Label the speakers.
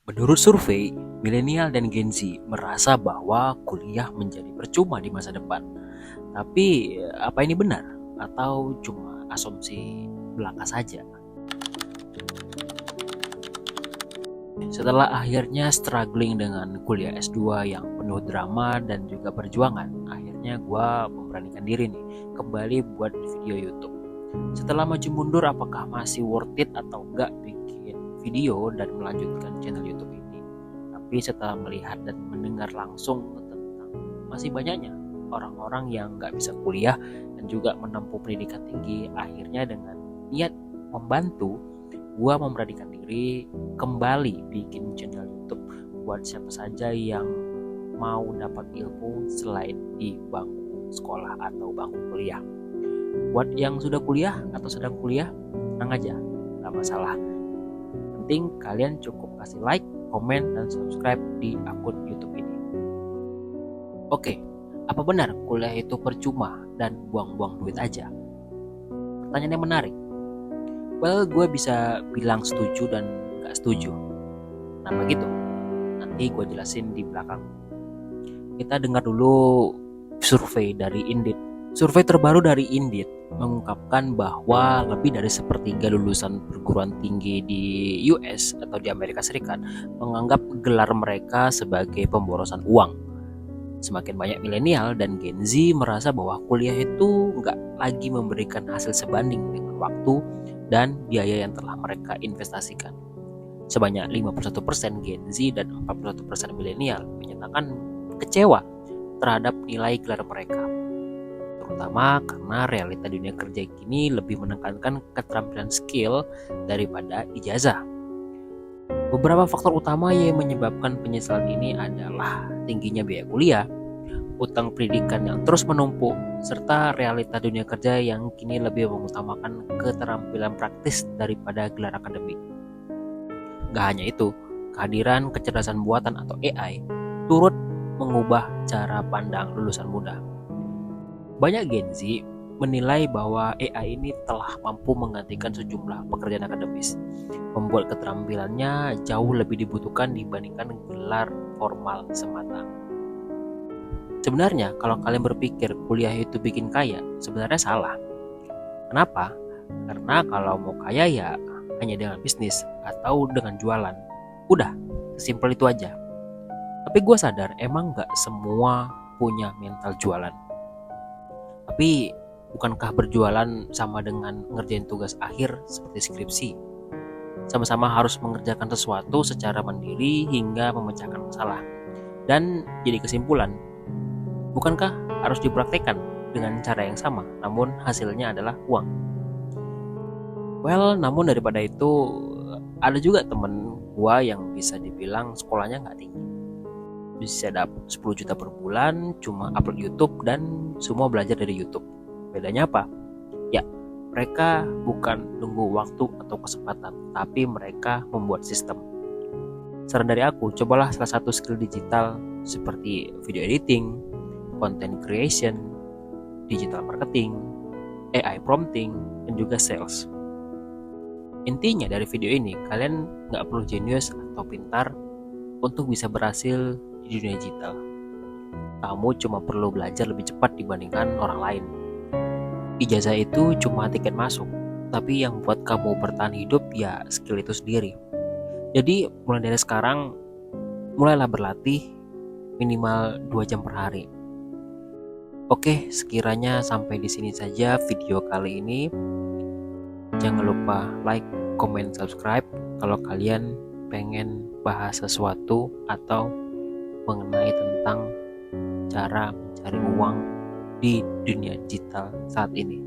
Speaker 1: Menurut survei, milenial dan Gen Z merasa bahwa kuliah menjadi percuma di masa depan. Tapi, apa ini benar? Atau cuma asumsi belaka saja? Setelah akhirnya struggling dengan kuliah S2 yang penuh drama dan juga perjuangan, akhirnya gue memberanikan diri nih kembali buat video YouTube. Setelah maju mundur, apakah masih worth it atau enggak bikin video dan melanjutkan channel YouTube ini? Tapi setelah melihat dan mendengar langsung tentang masih banyaknya orang-orang yang nggak bisa kuliah dan juga menempuh pendidikan tinggi, akhirnya dengan niat membantu, gua memberanikan diri kembali bikin channel YouTube buat siapa saja yang mau dapat ilmu selain di bangku sekolah atau bangku kuliah. Buat yang sudah kuliah atau sedang kuliah, tenang aja, nggak masalah. Penting kalian cukup kasih like, komen, dan subscribe di akun YouTube ini. Oke, apa benar kuliah itu percuma dan buang-buang duit aja? Pertanyaan yang menarik. Well, gue bisa bilang setuju dan gak setuju. Kenapa gitu? Nanti gue jelasin di belakang. Kita dengar dulu survei dari Indeed. Survei terbaru dari Indeed mengungkapkan bahwa lebih dari sepertiga lulusan perguruan tinggi di US atau di Amerika Serikat menganggap gelar mereka sebagai pemborosan uang. Semakin banyak milenial dan Gen Z merasa bahwa kuliah itu nggak lagi memberikan hasil sebanding dengan waktu dan biaya yang telah mereka investasikan. Sebanyak 51% Gen Z dan 41% milenial menyatakan kecewa terhadap nilai gelar mereka, terutama karena realita dunia kerja kini lebih menekankan keterampilan skill daripada ijazah. Beberapa faktor utama yang menyebabkan penyesalan ini adalah tingginya biaya kuliah, utang pendidikan yang terus menumpuk, serta realita dunia kerja yang kini lebih mengutamakan keterampilan praktis daripada gelar akademik. Gak hanya itu, kehadiran kecerdasan buatan atau AI turut mengubah cara pandang lulusan muda. Banyak Gen Z menilai bahwa AI ini telah mampu menggantikan sejumlah pekerjaan akademis, membuat keterampilannya jauh lebih dibutuhkan dibandingkan gelar formal semata. Sebenarnya kalau kalian berpikir kuliah itu bikin kaya, sebenarnya salah. Kenapa? Karena kalau mau kaya ya hanya dengan bisnis atau dengan jualan. Udah, sesimpel itu aja. Tapi gue sadar emang gak semua punya mental jualan. Tapi bukankah berjualan sama dengan ngerjain tugas akhir seperti skripsi? Sama-sama harus mengerjakan sesuatu secara mandiri hingga memecahkan masalah. Dan jadi kesimpulan, bukankah harus dipraktekkan dengan cara yang sama, namun hasilnya adalah uang? Well, namun daripada itu, ada juga temen gua yang bisa dibilang sekolahnya nggak tinggi. Bisa dapat 10 juta per bulan, cuma upload YouTube dan semua belajar dari YouTube. Bedanya apa? Ya, mereka bukan nunggu waktu atau kesempatan, tapi mereka membuat sistem. Saran dari aku, cobalah salah satu skill digital seperti video editing, content creation, digital marketing, AI prompting, dan juga sales. Intinya dari video ini, kalian nggak perlu jenius atau pintar untuk bisa berhasil di dunia digital. Kamu cuma perlu belajar lebih cepat dibandingkan orang lain. Ijazah itu cuma tiket masuk, tapi yang buat kamu bertahan hidup ya skill itu sendiri. Jadi mulai dari sekarang, mulailah berlatih minimal 2 jam per hari. Oke, sekiranya sampai di sini saja video kali ini. Jangan lupa like, comment, subscribe kalau kalian pengen bahas sesuatu atau mengenai tentang cara mencari uang di dunia digital saat ini.